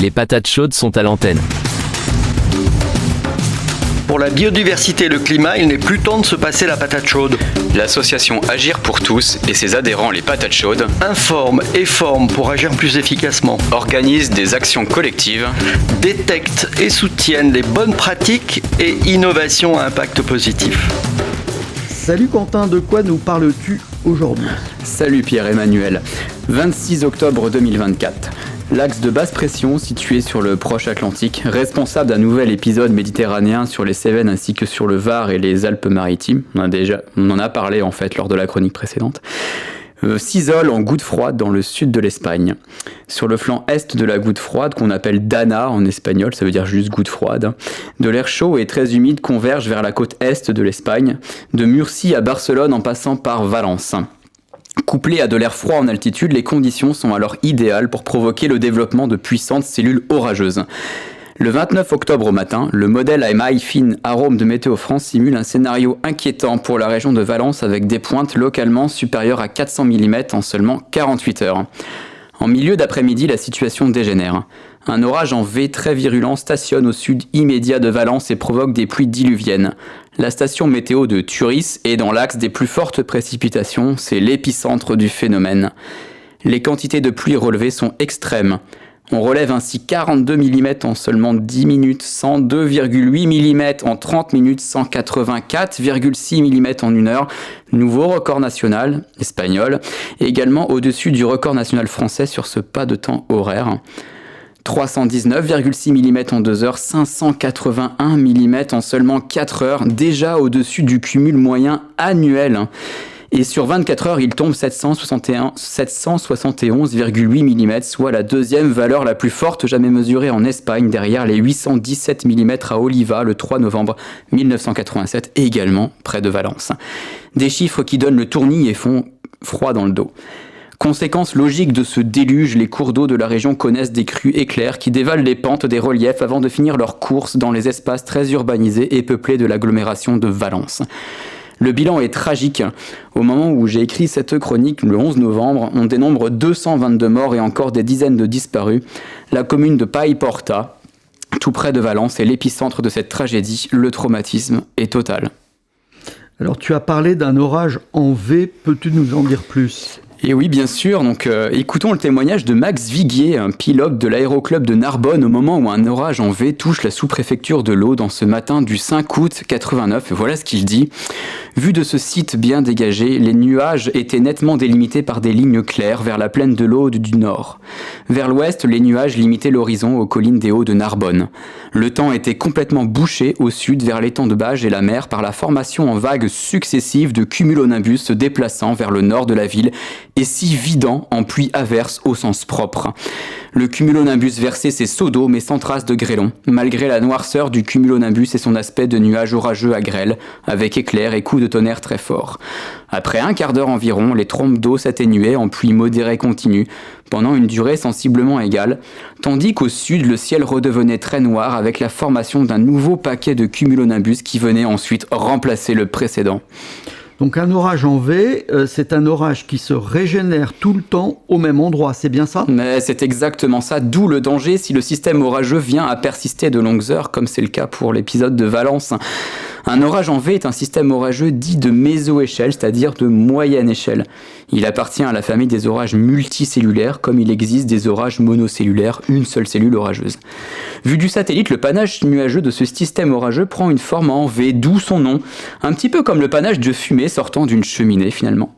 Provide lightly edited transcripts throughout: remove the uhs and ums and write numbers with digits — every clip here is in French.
Les patates chaudes sont à l'antenne. Pour la biodiversité et le climat, il n'est plus temps de se passer la patate chaude. L'association Agir pour tous et ses adhérents les patates chaudes Informe et forme pour agir plus efficacement. organisent des actions collectives. Détecte et soutiennent les bonnes pratiques et innovations à impact positif. Salut Quentin, de quoi nous parles-tu aujourd'hui ? Salut Pierre-Emmanuel. 26 octobre 2024. L'axe de basse pression situé sur le proche Atlantique, responsable d'un nouvel épisode méditerranéen sur les Cévennes ainsi que sur le Var et les Alpes-Maritimes, on en a parlé en fait lors de la chronique précédente, s'isole en goutte froide dans le sud de l'Espagne. Sur le flanc est de la goutte froide, qu'on appelle Dana en espagnol, ça veut dire juste goutte froide, de l'air chaud et très humide converge vers la côte est de l'Espagne, de Murcie à Barcelone en passant par Valence. Couplées à de l'air froid en altitude, les conditions sont alors idéales pour provoquer le développement de puissantes cellules orageuses. Le 29 octobre au matin, le modèle AMI Fine Arome de Météo France simule un scénario inquiétant pour la région de Valence avec des pointes localement supérieures à 400 mm en seulement 48 heures. En milieu d'après-midi, la situation dégénère. Un orage en V très virulent stationne au sud immédiat de Valence et provoque des pluies diluviennes. La station météo de Turis est dans l'axe des plus fortes précipitations, c'est l'épicentre du phénomène. Les quantités de pluie relevées sont extrêmes. On relève ainsi 42 mm en seulement 10 minutes, 102,8 mm en 30 minutes, 184,6 mm en 1 heure. Nouveau record national, espagnol, et également au-dessus du record national français sur ce pas de temps horaire. 319,6 mm en 2 heures, 581 mm en seulement 4 heures, déjà au-dessus du cumul moyen annuel. Et sur 24 heures, il tombe 771,8 mm, soit la deuxième valeur la plus forte jamais mesurée en Espagne, derrière les 817 mm à Oliva le 3 novembre 1987, et également près de Valence. Des chiffres qui donnent le tournis et font froid dans le dos. Conséquence logique de ce déluge, les cours d'eau de la région connaissent des crues éclairs qui dévalent les pentes des reliefs avant de finir leur course dans les espaces très urbanisés et peuplés de l'agglomération de Valence. Le bilan est tragique. Au moment où j'ai écrit cette chronique, le 11 novembre, on dénombre 222 morts et encore des dizaines de disparus. La commune de Paiporta, tout près de Valence, est l'épicentre de cette tragédie. Le traumatisme est total. Alors tu as parlé d'un orage en V, peux-tu nous en dire plus ? Et oui, bien sûr. Donc, écoutons le témoignage de Max Viguier, un pilote de l'aéroclub de Narbonne, au moment où un orage en V touche la sous-préfecture de l'Aude dans ce matin du 5 août 89. Et voilà ce qu'il dit. Vu de ce site bien dégagé, les nuages étaient nettement délimités par des lignes claires vers la plaine de l'Aude du Nord. Vers l'ouest, les nuages limitaient l'horizon aux collines des Hauts de Narbonne. Le temps était complètement bouché au sud vers l'étang de Bages et la mer par la formation en vagues successives de cumulonimbus se déplaçant vers le nord de la ville et si vidant en pluie averse au sens propre. Le cumulonimbus versait ses seaux d'eau mais sans trace de grêlons, malgré la noirceur du cumulonimbus et son aspect de nuage orageux à grêle, avec éclairs et coups de tonnerre très forts. Après un quart d'heure environ, les trompes d'eau s'atténuaient en pluie modérée continue, pendant une durée sensiblement égale, tandis qu'au sud, le ciel redevenait très noir avec la formation d'un nouveau paquet de cumulonimbus qui venait ensuite remplacer le précédent. Donc un orage en V, c'est un orage qui se régénère tout le temps au même endroit, c'est bien ça ? Mais c'est exactement ça, d'où le danger si le système orageux vient à persister de longues heures, comme c'est le cas pour l'épisode de Valence. Un orage en V est un système orageux dit de méso-échelle, c'est-à-dire de moyenne échelle. Il appartient à la famille des orages multicellulaires, comme il existe des orages monocellulaires, une seule cellule orageuse. Vu du satellite, le panache nuageux de ce système orageux prend une forme en V, d'où son nom, un petit peu comme le panache de fumée sortant d'une cheminée finalement.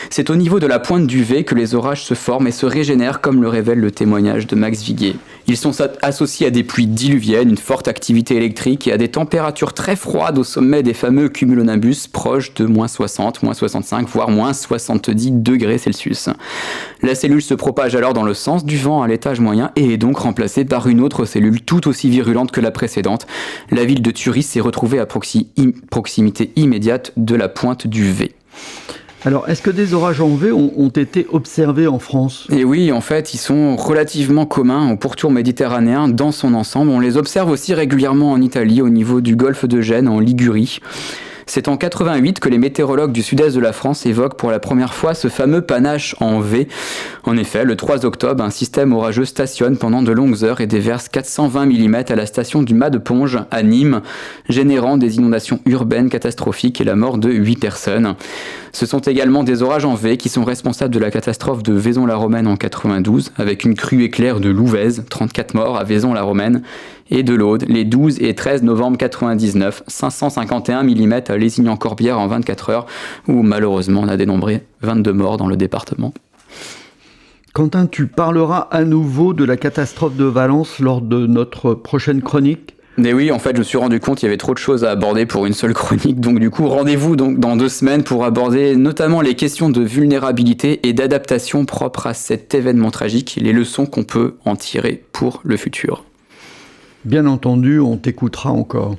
C'est au niveau de la pointe du V que les orages se forment et se régénèrent, comme le révèle le témoignage de Max Viguier. Ils sont associés à des pluies diluviennes, une forte activité électrique et à des températures très froides au sommet des fameux cumulonimbus proches de moins 60, moins 65, voire moins 70 degrés Celsius. La cellule se propage alors dans le sens du vent à l'étage moyen et est donc remplacée par une autre cellule tout aussi virulente que la précédente. La ville de Turis s'est retrouvée à proximité immédiate de la pointe du V. Alors, est-ce que des orages en V ont été observés en France ? Et oui, en fait, ils sont relativement communs au pourtour méditerranéen dans son ensemble. On les observe aussi régulièrement en Italie, au niveau du golfe de Gênes, en Ligurie. C'est en 88 que les météorologues du sud-est de la France évoquent pour la première fois ce fameux panache en V. En effet, le 3 octobre, un système orageux stationne pendant de longues heures et déverse 420 mm à la station du Mas de Ponge à Nîmes, générant des inondations urbaines catastrophiques et la mort de 8 personnes. Ce sont également des orages en V qui sont responsables de la catastrophe de Vaison-la-Romaine en 92, avec une crue éclair de Louvèze, 34 morts à Vaison-la-Romaine, et de l'Aude, les 12 et 13 novembre 99, 551 mm à Lézignan-Corbière en 24 heures, où malheureusement on a dénombré 22 morts dans le département. Quentin, tu parleras à nouveau de la catastrophe de Valence lors de notre prochaine chronique. Mais oui, en fait, je me suis rendu compte qu'il y avait trop de choses à aborder pour une seule chronique. Donc du coup, rendez-vous donc dans 2 semaines pour aborder notamment les questions de vulnérabilité et d'adaptation propres à cet événement tragique et les leçons qu'on peut en tirer pour le futur. Bien entendu, on t'écoutera encore.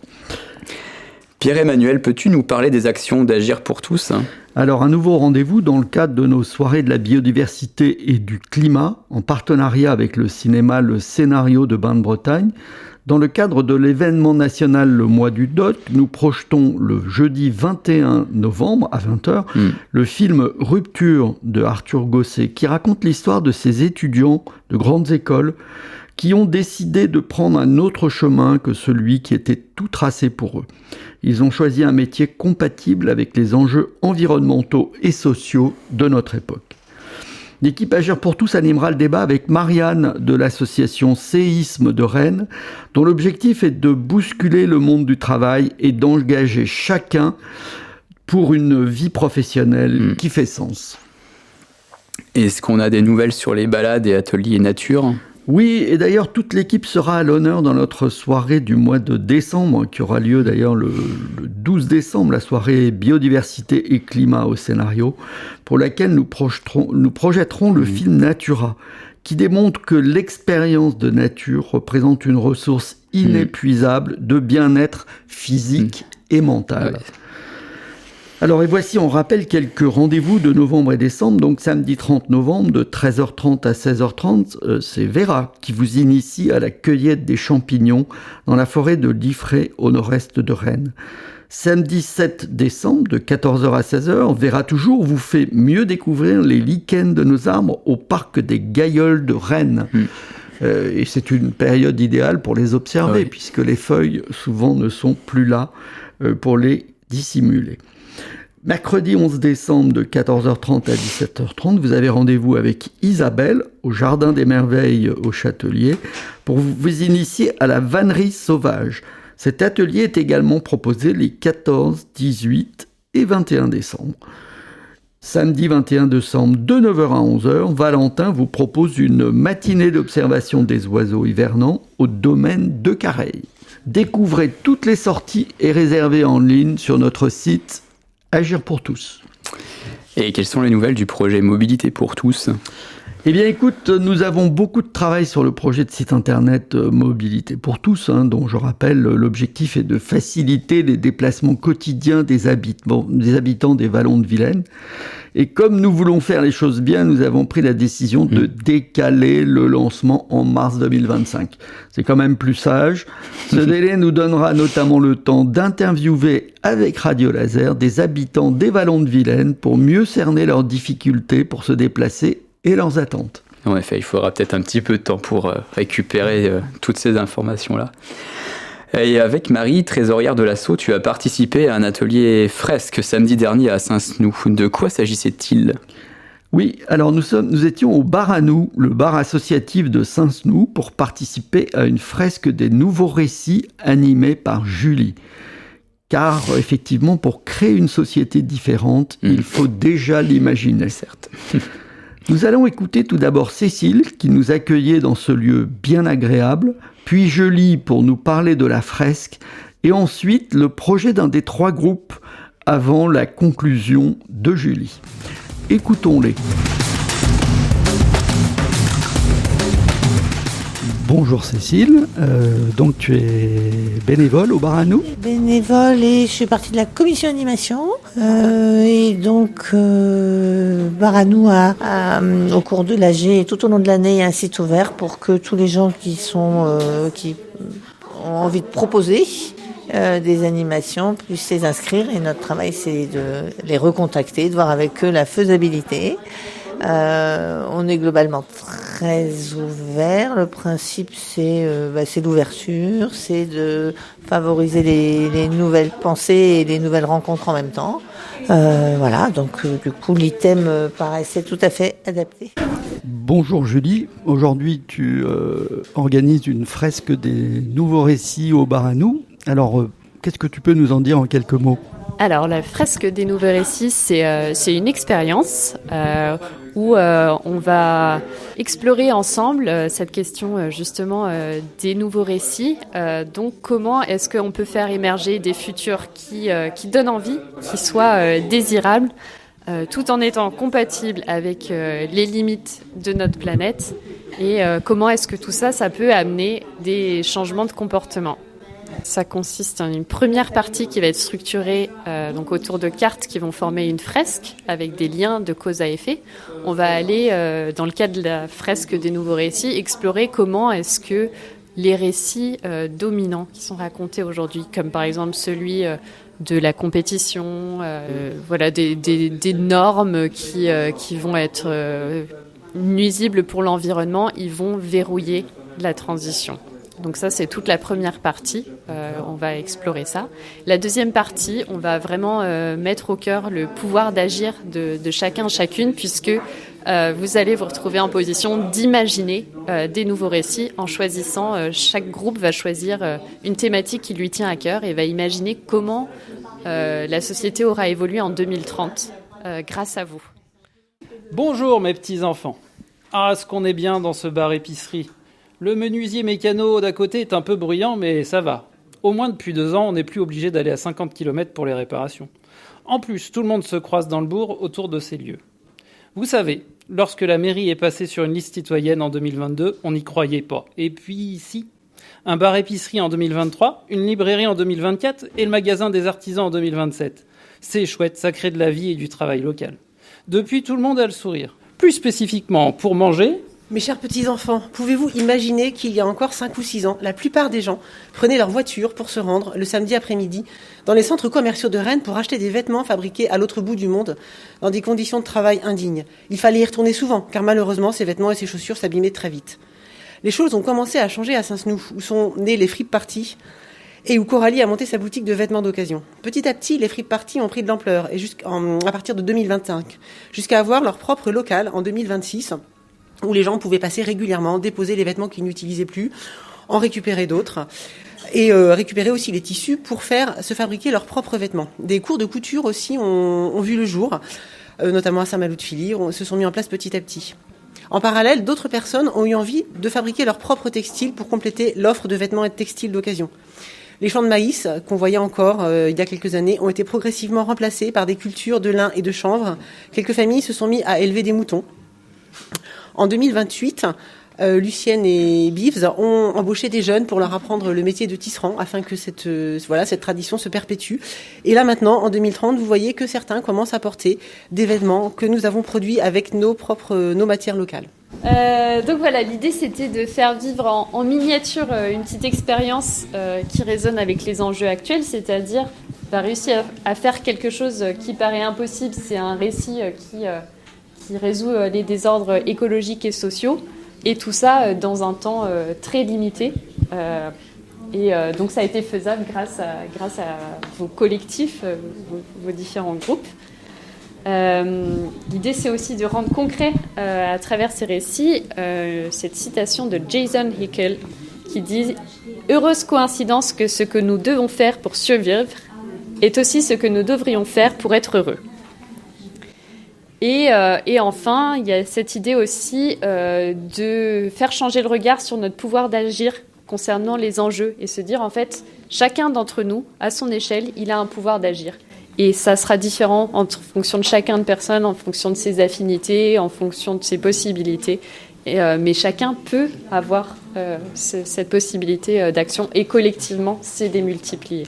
Pierre-Emmanuel, peux-tu nous parler des actions d'Agir pour tous ? Alors, un nouveau rendez-vous dans le cadre de nos soirées de la biodiversité et du climat, en partenariat avec le cinéma Le Scénario de Bain de Bretagne. Dans le cadre de l'événement national Le Mois du Doc, nous projetons le jeudi 21 novembre à 20h le film Rupture de Arthur Gosset, qui raconte l'histoire de ces étudiants de grandes écoles qui ont décidé de prendre un autre chemin que celui qui était tout tracé pour eux. Ils ont choisi un métier compatible avec les enjeux environnementaux et sociaux de notre époque. L'équipe Agir pour tous animera le débat avec Marianne de l'association Séisme de Rennes, dont l'objectif est de bousculer le monde du travail et d'engager chacun pour une vie professionnelle qui fait sens. Est-ce qu'on a des nouvelles sur les balades et ateliers nature ? Oui, et d'ailleurs, toute l'équipe sera à l'honneur dans notre soirée du mois de décembre, qui aura lieu d'ailleurs le 12 décembre, la soirée biodiversité et climat au scénario, pour laquelle nous projetterons le film Natura, qui démontre que l'expérience de nature représente une ressource inépuisable de bien-être physique et mental. Ouais. Alors, et voici, on rappelle quelques rendez-vous de novembre et décembre. Donc, samedi 30 novembre, de 13h30 à 16h30, c'est Vera qui vous initie à la cueillette des champignons dans la forêt de Liffré, au nord-est de Rennes. Samedi 7 décembre, de 14h à 16h, Vera toujours vous fait mieux découvrir les lichens de nos arbres au parc des Gailleuls de Rennes. Et c'est une période idéale pour les observer, puisque les feuilles, souvent, ne sont plus là pour les dissimuler. Mercredi 11 décembre de 14h30 à 17h30, vous avez rendez-vous avec Isabelle au Jardin des Merveilles au Châtelier pour vous initier à la vannerie sauvage. Cet atelier est également proposé les 14, 18 et 21 décembre. Samedi 21 décembre de 9h à 11h, Valentin vous propose une matinée d'observation des oiseaux hivernants au domaine de Careil. Découvrez toutes les sorties et réservez en ligne sur notre site Agir pour tous. Et quelles sont les nouvelles du projet Mobilité pour tous ? Eh bien écoute, nous avons beaucoup de travail sur le projet de site internet Mobilité pour tous, dont je rappelle l'objectif est de faciliter les déplacements quotidiens des habitants des Vallons de Vilaine. Et comme nous voulons faire les choses bien, nous avons pris la décision de décaler le lancement en mars 2025. C'est quand même plus sage. Ce délai nous donnera notamment le temps d'interviewer avec Radio Laser des habitants des Vallons de Vilaine pour mieux cerner leurs difficultés pour se déplacer et leurs attentes. En effet, il faudra peut-être un petit peu de temps pour récupérer toutes ces informations-là. Et avec Marie, trésorière de l'asso, tu as participé à un atelier fresque samedi dernier à Saint-Snoux. De quoi s'agissait-il ? Oui, alors nous étions au bar à nous, le bar associatif de Saint-Snoux, pour participer à une fresque des nouveaux récits animée par Julie. Car effectivement, pour créer une société différente, il faut déjà l'imaginer. Certes. Nous allons écouter tout d'abord Cécile, qui nous accueillait dans ce lieu bien agréable, puis Julie pour nous parler de la fresque, et ensuite le projet d'un des 3 groupes avant la conclusion de Julie. Écoutons-les. Bonjour Cécile, donc tu es bénévole au bar à nous ? Bénévole et je suis partie de la commission animation et donc bar à nous au cours de l'AG et tout au long de l'année il y a un site ouvert pour que tous les gens qui ont envie de proposer des animations puissent les inscrire. Et notre travail, c'est de les recontacter, de voir avec eux la faisabilité. On est globalement très ouvert. Le principe, c'est l'ouverture, c'est de favoriser les nouvelles pensées et les nouvelles rencontres en même temps. Donc du coup, l'item paraissait tout à fait adapté. Bonjour Julie, aujourd'hui tu organises une fresque des nouveaux récits au bar à nous. Alors, qu'est-ce que tu peux nous en dire en quelques mots ? Alors, la fresque des nouveaux récits, c'est une expérience où on va explorer ensemble cette question justement des nouveaux récits. Donc, comment est-ce qu'on peut faire émerger des futurs qui donnent envie, qui soient désirables, tout en étant compatibles avec les limites de notre planète, et comment est-ce que tout ça peut amener des changements de comportement. Ça consiste en une première partie qui va être structurée donc autour de cartes qui vont former une fresque avec des liens de cause à effet. On va aller, dans le cadre de la fresque des nouveaux récits, explorer comment est-ce que les récits dominants qui sont racontés aujourd'hui, comme par exemple celui de la compétition, des normes qui vont être nuisibles pour l'environnement, ils vont verrouiller la transition. Donc ça, c'est toute la première partie. On va explorer ça. La deuxième partie, on va vraiment mettre au cœur le pouvoir d'agir de chacun, chacune, puisque vous allez vous retrouver en position d'imaginer des nouveaux récits en choisissant. Chaque groupe va choisir une thématique qui lui tient à cœur et va imaginer comment la société aura évolué en 2030 grâce à vous. Bonjour mes petits enfants. Ah, ce qu'on est bien dans ce bar-épicerie. Le menuisier mécano d'à côté est un peu bruyant, mais ça va. Au moins depuis 2 ans, on n'est plus obligé d'aller à 50 km pour les réparations. En plus, tout le monde se croise dans le bourg autour de ces lieux. Vous savez, lorsque la mairie est passée sur une liste citoyenne en 2022, on n'y croyait pas. Et puis, si. Un bar-épicerie en 2023, une librairie en 2024 et le magasin des artisans en 2027. C'est chouette, ça crée de la vie et du travail local. Depuis, tout le monde a le sourire. Plus spécifiquement, pour manger... Mes chers petits-enfants, pouvez-vous imaginer qu'il y a encore 5 ou 6 ans, la plupart des gens prenaient leur voiture pour se rendre, le samedi après-midi, dans les centres commerciaux de Rennes pour acheter des vêtements fabriqués à l'autre bout du monde, dans des conditions de travail indignes. Il fallait y retourner souvent, car malheureusement, ces vêtements et ces chaussures s'abîmaient très vite. Les choses ont commencé à changer à Saint-Snou, où sont nées les fripes parties, et où Coralie a monté sa boutique de vêtements d'occasion. Petit à petit, les fripes parties ont pris de l'ampleur, et à partir de 2025, jusqu'à avoir leur propre local en 2026, où les gens pouvaient passer régulièrement, déposer les vêtements qu'ils n'utilisaient plus, en récupérer d'autres, et récupérer aussi les tissus pour se fabriquer leurs propres vêtements. Des cours de couture aussi ont vu le jour, notamment à Saint-Malo-de-Filly, se sont mis en place petit à petit. En parallèle, d'autres personnes ont eu envie de fabriquer leurs propres textiles pour compléter l'offre de vêtements et de textiles d'occasion. Les champs de maïs, qu'on voyait encore il y a quelques années, ont été progressivement remplacés par des cultures de lin et de chanvre. Quelques familles se sont mis à élever des moutons. En 2028, Lucienne et Bives ont embauché des jeunes pour leur apprendre le métier de tisserand afin que cette tradition se perpétue. Et là maintenant, en 2030, vous voyez que certains commencent à porter des vêtements que nous avons produits avec nos matières locales. Donc voilà, l'idée c'était de faire vivre en miniature une petite expérience qui résonne avec les enjeux actuels, c'est-à-dire réussir à faire quelque chose qui paraît impossible. C'est un récit qui résout les désordres écologiques et sociaux, et tout ça dans un temps très limité. Donc ça a été faisable grâce à vos collectifs, vos différents groupes. L'idée c'est aussi de rendre concret à travers ces récits cette citation de Jason Hickel qui dit « Heureuse coïncidence que ce que nous devons faire pour survivre est aussi ce que nous devrions faire pour être heureux ». Et enfin, il y a cette idée aussi de faire changer le regard sur notre pouvoir d'agir concernant les enjeux et se dire en fait, chacun d'entre nous, à son échelle, il a un pouvoir d'agir. Et ça sera différent en fonction de chacun de personne, en fonction de ses affinités, en fonction de ses possibilités. Mais chacun peut avoir cette possibilité d'action et collectivement, c'est démultiplié.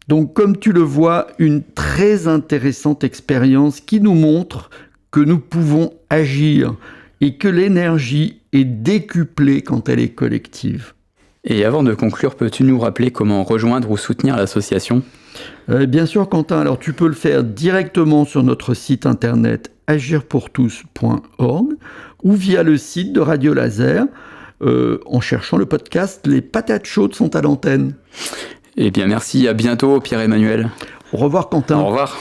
Donc, comme tu le vois, une très intéressante expérience qui nous montre que nous pouvons agir et que l'énergie est décuplée quand elle est collective. Et avant de conclure, peux-tu nous rappeler comment rejoindre ou soutenir l'association ? Bien sûr, Quentin. Alors, tu peux le faire directement sur notre site internet agirpourtous.org ou via le site de Radio Laser en cherchant le podcast « Les patates chaudes sont à l'antenne ». Eh bien, merci. À bientôt, Pierre-Emmanuel. Au revoir, Quentin. Au revoir.